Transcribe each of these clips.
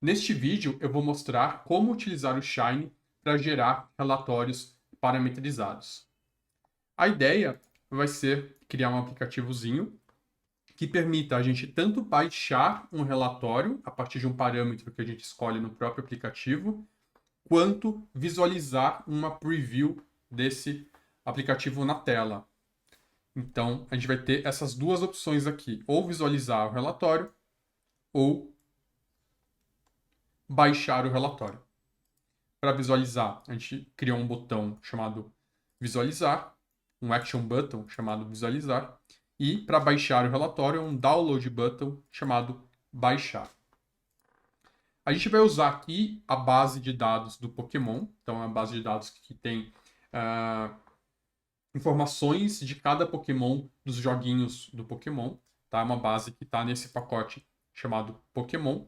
Neste vídeo, eu vou mostrar como utilizar o Shine para gerar relatórios parametrizados. A ideia vai ser criar um aplicativozinho que permita a gente tanto baixar um relatório a partir de um parâmetro que a gente escolhe no próprio aplicativo, quanto visualizar uma preview desse aplicativo na tela. Então, a gente vai ter essas duas opções aqui: ou visualizar o relatório, ou baixar o relatório. Para visualizar, a gente criou um botão chamado visualizar, um action button chamado visualizar, e para baixar o relatório, um download button chamado baixar. A gente vai usar aqui a base de dados do Pokémon, então é uma base de dados que tem informações de cada Pokémon dos joguinhos do Pokémon, tá? É uma base que está nesse pacote chamado Pokémon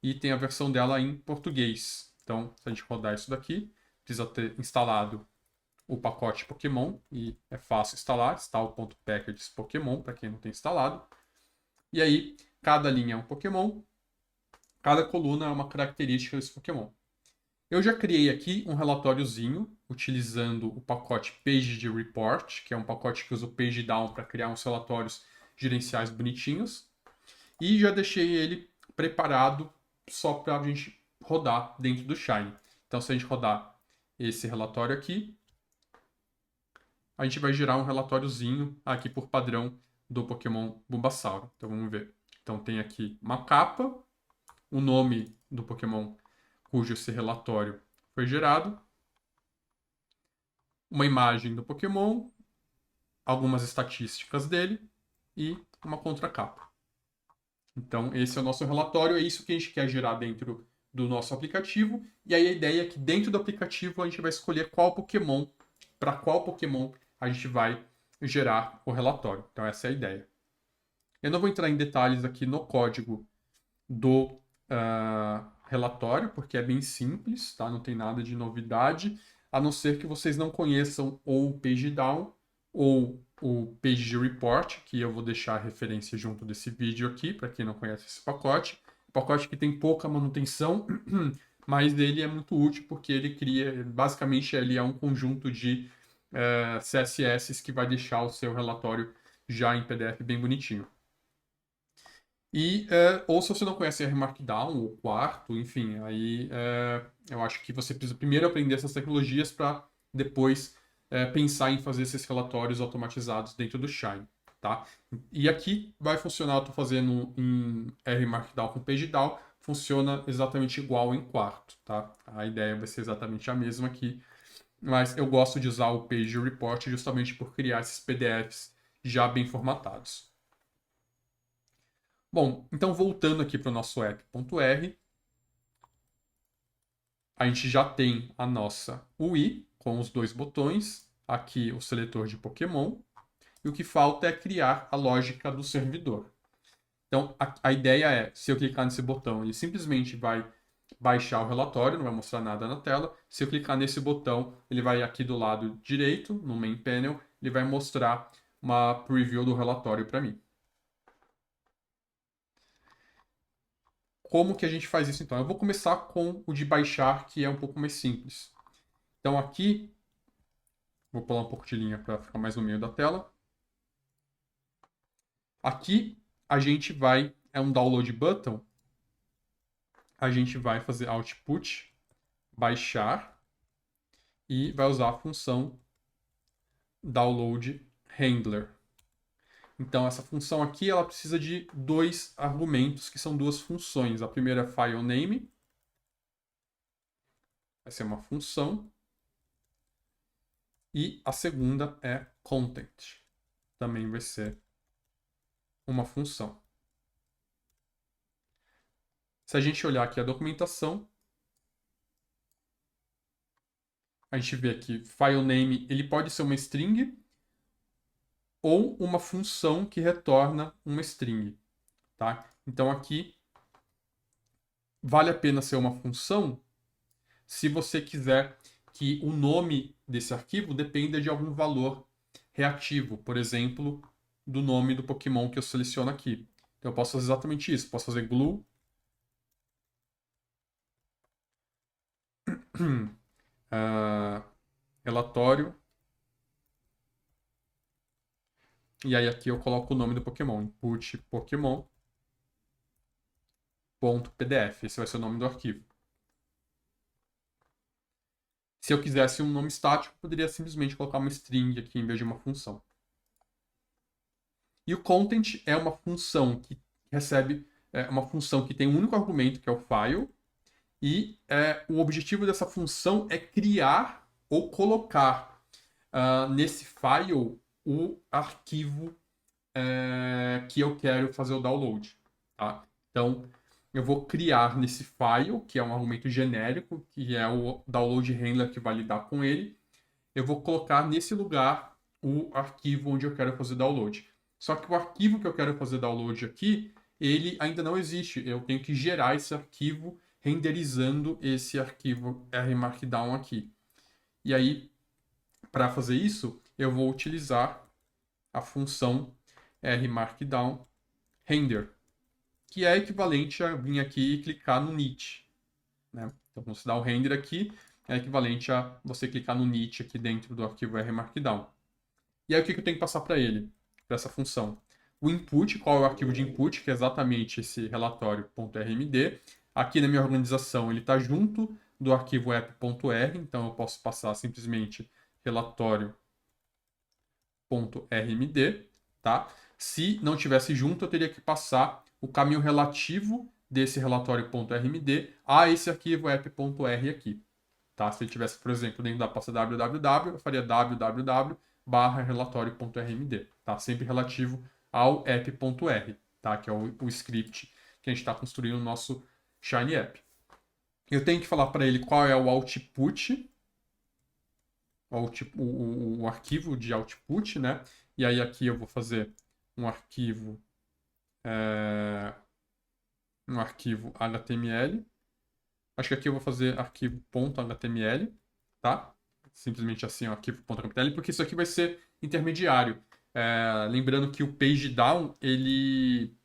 e tem a versão dela em português. Então, se a gente rodar isso daqui, precisa ter instalado o pacote Pokémon e é fácil instalar, install.packages Pokémon para quem não tem instalado. E aí, cada linha é um Pokémon, cada coluna é uma característica desse Pokémon. Eu já criei aqui um relatóriozinho utilizando o pacote Page Report, que é um pacote que usa o PageDown para criar uns relatórios gerenciais bonitinhos. E já deixei ele preparado só para a gente rodar dentro do Shine. Então, se a gente rodar esse relatório aqui, a gente vai gerar um relatóriozinho aqui por padrão do Pokémon Bulbasaur. Então, vamos ver. Então, tem aqui uma capa, o nome do Pokémon cujo esse relatório foi gerado, uma imagem do Pokémon, algumas estatísticas dele e uma contracapa. Então, esse é o nosso relatório, é isso que a gente quer gerar dentro do nosso aplicativo. E aí a ideia é que dentro do aplicativo a gente vai escolher para qual Pokémon a gente vai gerar o relatório. Então, essa é a ideia. Eu não vou entrar em detalhes aqui no código do relatório, porque é bem simples, tá? Não tem nada de novidade, a não ser que vocês não conheçam ou o PageDown ou o Page Report, que eu vou deixar a referência junto desse vídeo aqui, para quem não conhece esse pacote. Pacote que tem pouca manutenção, mas ele é muito útil porque ele cria, basicamente, ele é um conjunto de CSS que vai deixar o seu relatório já em PDF bem bonitinho. E, ou se você não conhece R Markdown, ou Quarto, enfim, aí eu acho que você precisa primeiro aprender essas tecnologias para depois pensar em fazer esses relatórios automatizados dentro do Shine, tá? E aqui vai funcionar, eu estou fazendo em R Markdown com PageDown, funciona exatamente igual em Quarto, tá? A ideia vai ser exatamente a mesma aqui, mas eu gosto de usar o Page Report justamente por criar esses PDFs já bem formatados. Bom, então voltando aqui para o nosso app.r, a gente já tem a nossa UI com os dois botões, aqui o seletor de Pokémon, e o que falta é criar a lógica do servidor. Então, a ideia é, se eu clicar nesse botão, ele simplesmente vai baixar o relatório, não vai mostrar nada na tela. Se eu clicar nesse botão, ele vai aqui do lado direito, no Main Panel, ele vai mostrar uma preview do relatório para mim. Como que a gente faz isso então? Eu vou começar com o de baixar, que é um pouco mais simples. Então aqui, vou pular um pouco de linha para ficar mais no meio da tela. Aqui a gente vai, é um download button, a gente vai fazer output, baixar, e vai usar a função download handler. Então essa função aqui ela precisa de dois argumentos, que são duas funções. A primeira é file name, vai ser uma função, e a segunda é content, também vai ser uma função. Se a gente olhar aqui a documentação, a gente vê aqui filename, ele pode ser uma string ou uma função que retorna uma string, tá? Então aqui vale a pena ser uma função se você quiser que o nome desse arquivo dependa de algum valor reativo, por exemplo, do nome do Pokémon que eu seleciono aqui. Então eu posso fazer exatamente isso, posso fazer glue relatório. E aí aqui eu coloco o nome do Pokémon, input Pokémon.pdf. Esse vai ser o nome do arquivo. Se eu quisesse um nome estático, eu poderia simplesmente colocar uma string aqui em vez de uma função. E o content é uma função que recebe uma função que tem um único argumento, que é o file, e o objetivo dessa função é criar ou colocar nesse file o arquivo que eu quero fazer o download. Tá? Então, eu vou criar nesse file, que é um argumento genérico, que é o download handler que vai lidar com ele. Eu vou colocar nesse lugar o arquivo onde eu quero fazer download. Só que o arquivo que eu quero fazer download aqui, ele ainda não existe. Eu tenho que gerar esse arquivo renderizando esse arquivo rmarkdown aqui. E aí, para fazer isso, eu vou utilizar a função rmarkdown render, que é equivalente a vir aqui e clicar no init. Né? Então, quando você dá o render aqui, é equivalente a você clicar no init aqui dentro do arquivo rmarkdown. E aí, o que eu tenho que passar para ele, para essa função? O input, qual é o arquivo de input, que é exatamente esse relatório.rmd. Aqui na minha organização, ele está junto do arquivo app.r, então eu posso passar simplesmente relatório.rmd, tá? Se não tivesse junto, eu teria que passar o caminho relativo desse relatório.rmd a esse arquivo app.r aqui. Tá? Se ele tivesse, por exemplo, dentro da pasta www, eu faria www/relatório.rmd. Tá? Sempre relativo ao app.r, tá? Que é o script que a gente está construindo no nosso Shiny App. Eu tenho que falar para ele qual é o output, o arquivo de output, né? E aí aqui eu vou fazer um arquivo HTML. Acho que aqui eu vou fazer arquivo.html, tá? Simplesmente assim, arquivo.html, porque isso aqui vai ser intermediário. Lembrando que o page down, ele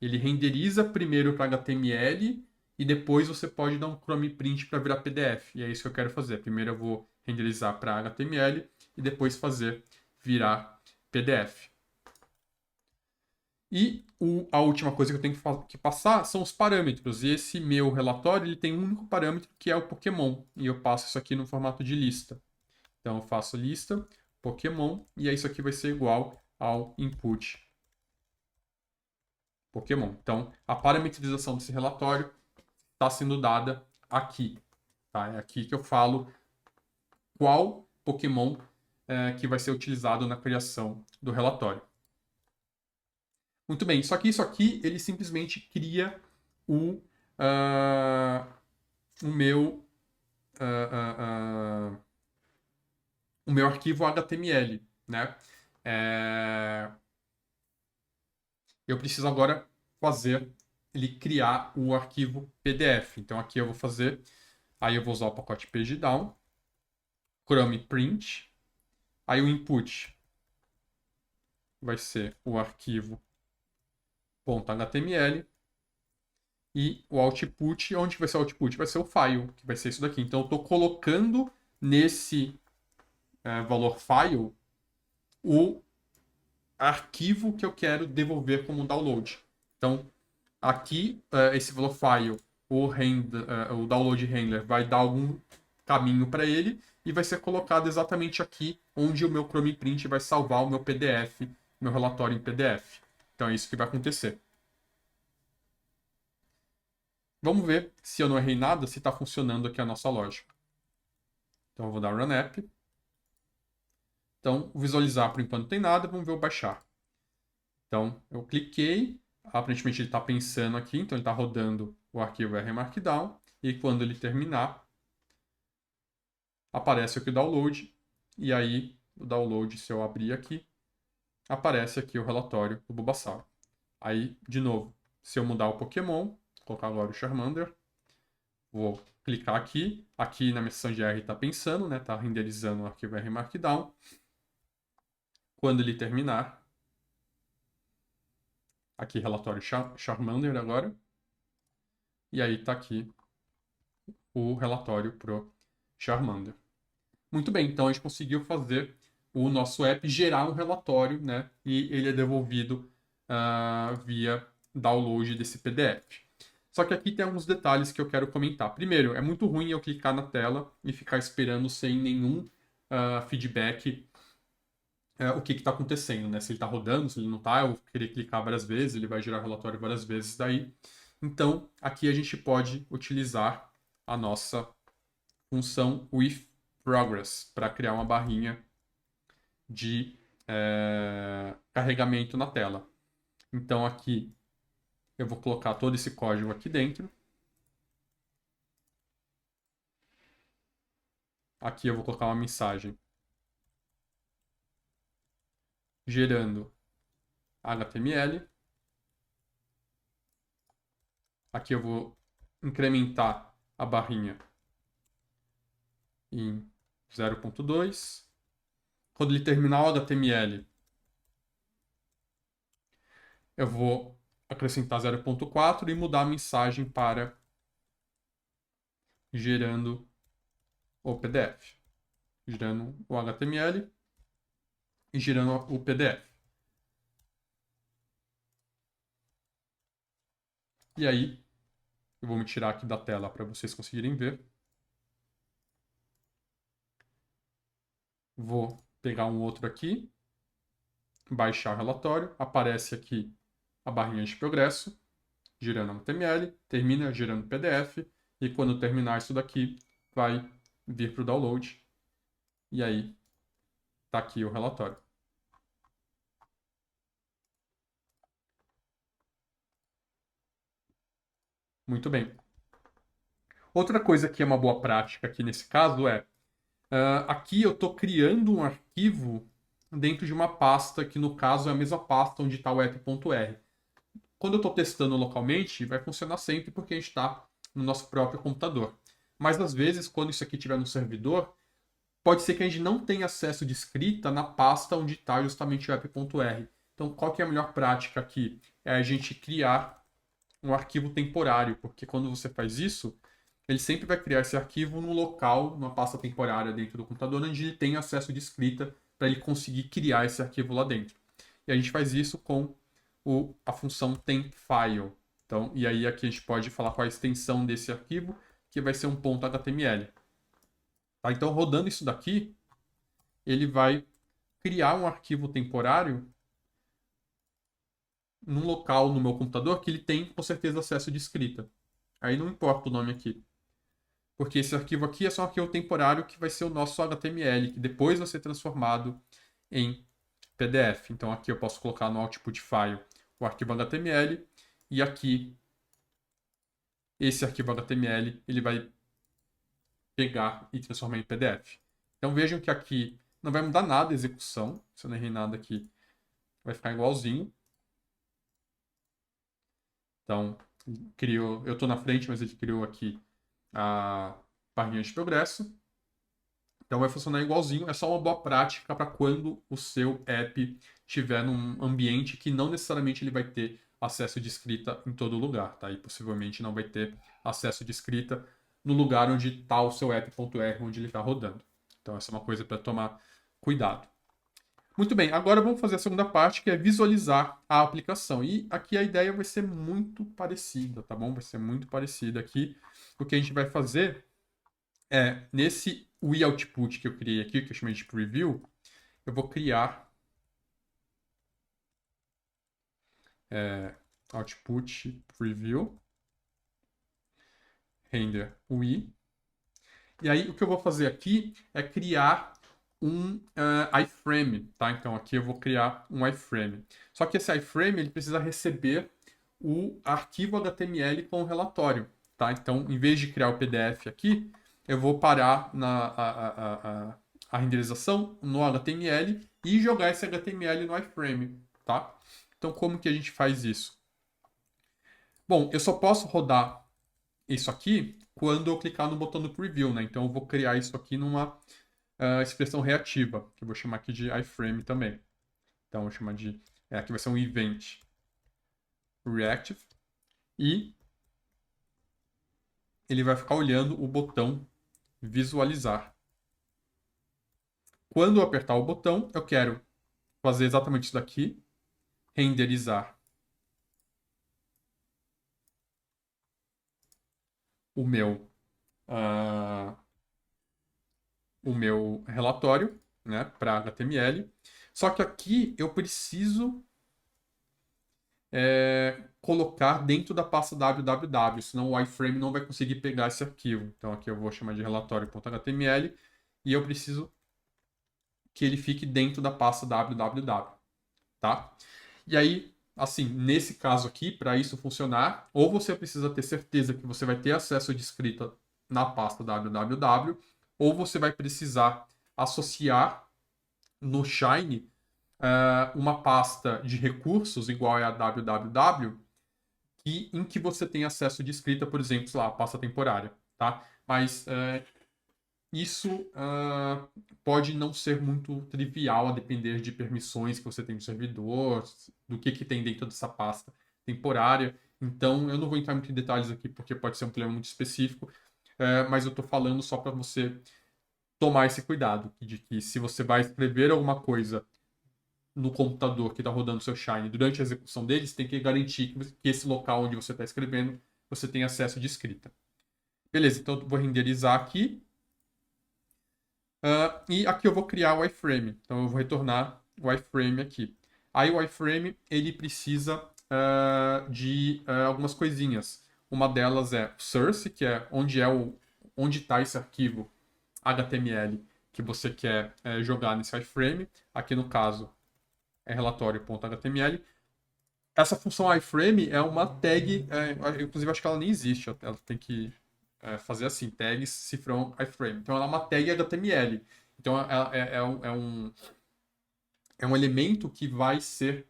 renderiza primeiro para HTML e depois você pode dar um Chrome print para virar PDF. E é isso que eu quero fazer. Primeiro eu vou renderizar para HTML e depois fazer virar PDF. E a última coisa que eu tenho que passar são os parâmetros. E esse meu relatório ele tem um único parâmetro que é o Pokémon. E eu passo isso aqui no formato de lista. Então eu faço lista, Pokémon, e aí isso aqui vai ser igual ao input Pokémon. Então a parametrização desse relatório está sendo dada aqui. Tá? É aqui que eu falo qual Pokémon que vai ser utilizado na criação do relatório. Muito bem, só que isso aqui, ele simplesmente cria o meu o meu arquivo HTML, né? Eu preciso agora fazer ele criar o arquivo PDF. Então aqui eu vou fazer, aí eu vou usar o pacote pagedown, Chrome print, aí o input vai ser o arquivo .html e o output, onde vai ser o output? Vai ser o file, que vai ser isso daqui. Então eu estou colocando nesse valor file o arquivo que eu quero devolver como download. Então, aqui, esse valor file, o download handler vai dar algum caminho para ele e vai ser colocado exatamente aqui onde o meu Chrome Print vai salvar o meu PDF, meu relatório em PDF. Então, é isso que vai acontecer. Vamos ver se eu não errei nada, se está funcionando aqui a nossa lógica. Então, eu vou dar Run App. Então, visualizar por enquanto não tem nada, vamos ver o baixar. Então, eu cliquei, aparentemente ele está pensando aqui, então ele está rodando o arquivo rmarkdown, e quando ele terminar, aparece aqui o download, e aí o download, se eu abrir aqui, aparece aqui o relatório do Bulbasaur. Aí, de novo, se eu mudar o Pokémon, vou colocar agora o Charmander, vou clicar aqui na minha sessão de R está pensando, né? Está renderizando o arquivo rmarkdown. Quando ele terminar, aqui relatório Charmander agora, e aí está aqui o relatório pro Charmander. Muito bem, então a gente conseguiu fazer o nosso app gerar um relatório, né? E ele é devolvido via download desse PDF. Só que aqui tem alguns detalhes que eu quero comentar. Primeiro, é muito ruim eu clicar na tela e ficar esperando sem nenhum feedback o que está acontecendo, né? Se ele está rodando, se ele não está, eu vou querer clicar várias vezes, ele vai gerar relatório várias vezes daí. Então, aqui a gente pode utilizar a nossa função with progress para criar uma barrinha de carregamento na tela. Então, aqui eu vou colocar todo esse código aqui dentro. Aqui eu vou colocar uma mensagem gerando HTML. Aqui eu vou incrementar a barrinha em 0.2. Quando ele terminar o HTML, eu vou acrescentar 0.4 e mudar a mensagem para gerando o PDF. Gerando o HTML e gerando o PDF. E aí, eu vou me tirar aqui da tela para vocês conseguirem ver. Vou pegar um outro aqui, baixar o relatório, aparece aqui a barrinha de progresso, gerando HTML, termina gerando PDF, e quando terminar isso daqui, vai vir para o download. E aí, está aqui o relatório. Muito bem. Outra coisa que é uma boa prática aqui nesse caso é, aqui eu estou criando um arquivo dentro de uma pasta, que no caso é a mesma pasta onde está o app.r. Quando eu estou testando localmente, vai funcionar sempre porque a gente está no nosso próprio computador. Mas às vezes, quando isso aqui estiver no servidor, pode ser que a gente não tenha acesso de escrita na pasta onde está justamente o app.r. Então, qual que é a melhor prática aqui? É a gente criar um arquivo temporário, porque quando você faz isso, ele sempre vai criar esse arquivo num local, numa pasta temporária dentro do computador, onde ele tem acesso de escrita para ele conseguir criar esse arquivo lá dentro. E a gente faz isso com a função temp_file. Então, e aí aqui a gente pode falar qual a extensão desse arquivo, que vai ser um .html. Tá? Então, rodando isso daqui, ele vai criar um arquivo temporário num local no meu computador que ele tem, com certeza, acesso de escrita. Aí não importa o nome aqui. Porque esse arquivo aqui é só um arquivo temporário que vai ser o nosso HTML, que depois vai ser transformado em PDF. Então aqui eu posso colocar no output file o arquivo HTML e aqui esse arquivo HTML ele vai pegar e transformar em PDF. Então vejam que aqui não vai mudar nada a execução. Se eu não errei nada aqui, vai ficar igualzinho. Então, eu estou na frente, mas ele criou aqui a barrinha de progresso. Então vai funcionar igualzinho, é só uma boa prática para quando o seu app estiver num ambiente que não necessariamente ele vai ter acesso de escrita em todo lugar, tá? E possivelmente não vai ter acesso de escrita no lugar onde está o seu app.r, onde ele está rodando. Então essa é uma coisa para tomar cuidado. Muito bem, agora vamos fazer a segunda parte, que é visualizar a aplicação. E aqui a ideia vai ser muito parecida, tá bom? Vai ser muito parecida aqui. O que a gente vai fazer nesse WeOutput que eu criei aqui, que eu chamei de preview, eu vou criar output preview render we. E aí o que eu vou fazer aqui é criar um iframe, tá? Então aqui eu vou criar um iframe. Só que esse iframe ele precisa receber o arquivo HTML com o relatório, tá? Então, em vez de criar o PDF aqui, eu vou parar a renderização no HTML e jogar esse HTML no iframe, tá? Então, como que a gente faz isso? Bom, eu só posso rodar isso aqui quando eu clicar no botão do preview, né? Então, eu vou criar isso aqui numa expressão reativa, que eu vou chamar aqui de iframe também. Então, eu vou chamar de... aqui vai ser um event reactive. E ele vai ficar olhando o botão visualizar. Quando eu apertar o botão, eu quero fazer exatamente isso daqui, renderizar o meu, uh, o meu relatório, né, para HTML. Só que aqui eu preciso colocar dentro da pasta www, senão o iframe não vai conseguir pegar esse arquivo. Então aqui eu vou chamar de relatório.html e eu preciso que ele fique dentro da pasta www, tá? E aí, assim, nesse caso aqui, para isso funcionar, ou você precisa ter certeza que você vai ter acesso de escrita na pasta www, ou você vai precisar associar no Shine uma pasta de recursos igual a www, em que você tem acesso de escrita, por exemplo, sei lá, a pasta temporária, tá? Mas isso pode não ser muito trivial a depender de permissões que você tem no servidor, do que tem dentro dessa pasta temporária. Então, eu não vou entrar muito em detalhes aqui porque pode ser um problema muito específico, mas eu estou falando só para você tomar esse cuidado de que se você vai escrever alguma coisa no computador que está rodando o seu Shine durante a execução dele, você tem que garantir que esse local onde você está escrevendo você tem acesso de escrita. Beleza, então eu vou renderizar aqui. E aqui eu vou criar o iframe. Então eu vou retornar o iframe aqui. Aí o iframe ele precisa de algumas coisinhas. Uma delas é o source, que é onde está esse arquivo HTML que você quer jogar nesse iframe. Aqui no caso é relatório.html. Essa função iframe é uma tag, inclusive acho que ela nem existe, ela tem que fazer assim, tags cifrão iframe. Então ela é uma tag HTML. Então é um elemento que vai ser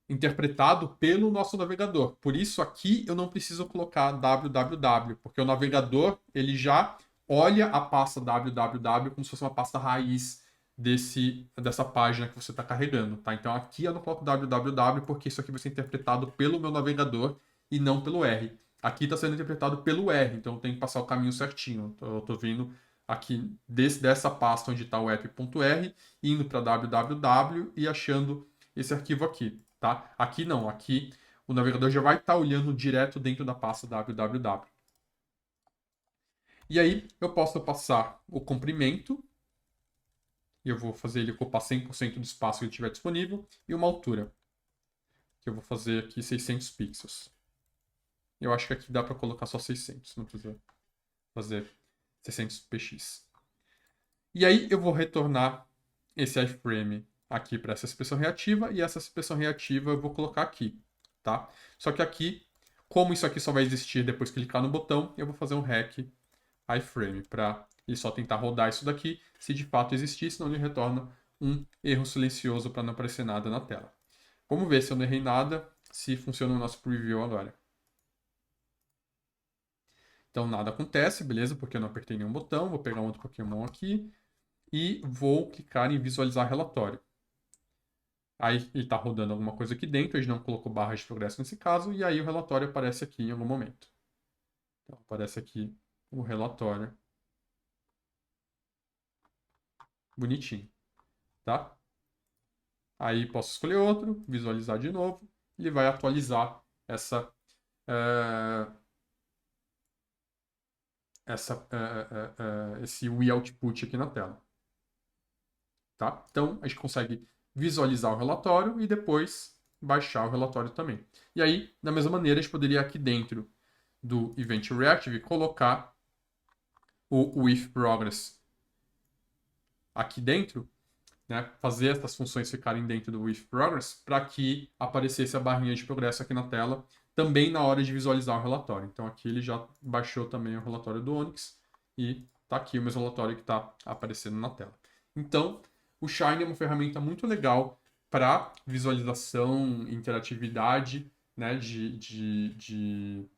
interpretado pelo nosso navegador. Por isso aqui eu não preciso colocar www, porque o navegador ele já olha a pasta www como se fosse uma pasta raiz dessa página que você está carregando, tá? Então aqui eu não coloco www porque isso aqui vai ser interpretado pelo meu navegador e não pelo R. Aqui está sendo interpretado pelo R, então eu tenho que passar o caminho certinho. Então, eu estou vindo aqui dessa pasta onde está o app.r, indo para www e achando esse arquivo aqui, tá? Aqui não, aqui o navegador já vai estar olhando direto dentro da pasta www. E aí eu posso passar o comprimento, e eu vou fazer ele ocupar 100% do espaço que ele tiver disponível, e uma altura, que eu vou fazer aqui 600 pixels. Eu acho que aqui dá para colocar só 600, não precisa fazer 600 px. E aí eu vou retornar esse iframe aqui para essa expressão reativa, e essa expressão reativa eu vou colocar aqui, tá? Só que aqui, como isso aqui só vai existir depois que clicar no botão, eu vou fazer um rec iframe para ele só tentar rodar isso daqui, se de fato existir, senão ele retorna um erro silencioso para não aparecer nada na tela. Vamos ver se eu não errei nada, se funciona o nosso preview agora. Então nada acontece, beleza? Porque eu não apertei nenhum botão. Vou pegar um outro Pokémon aqui e vou clicar em visualizar relatório. Aí ele está rodando alguma coisa aqui dentro, a gente não colocou barra de progresso nesse caso, e aí o relatório aparece aqui em algum momento. Então aparece aqui o relatório. Bonitinho, tá? Aí posso escolher outro, visualizar de novo, ele vai atualizar esse WeOutput aqui na tela. Tá? Então, a gente consegue visualizar o relatório e depois baixar o relatório também. E aí, da mesma maneira, a gente poderia aqui dentro do Event Reactive colocar o if progress aqui dentro, né? Fazer essas funções ficarem dentro do if progress para que aparecesse a barrinha de progresso aqui na tela também na hora de visualizar o relatório. Então aqui ele já baixou também o relatório do Onyx e está aqui o mesmo relatório que está aparecendo na tela. Então, o Shine é uma ferramenta muito legal para visualização, interatividade, né, de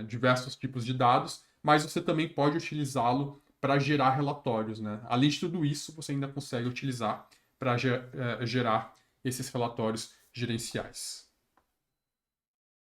diversos tipos de dados, mas você também pode utilizá-lo para gerar relatórios, né? Além de tudo isso, você ainda consegue utilizar para gerar esses relatórios gerenciais.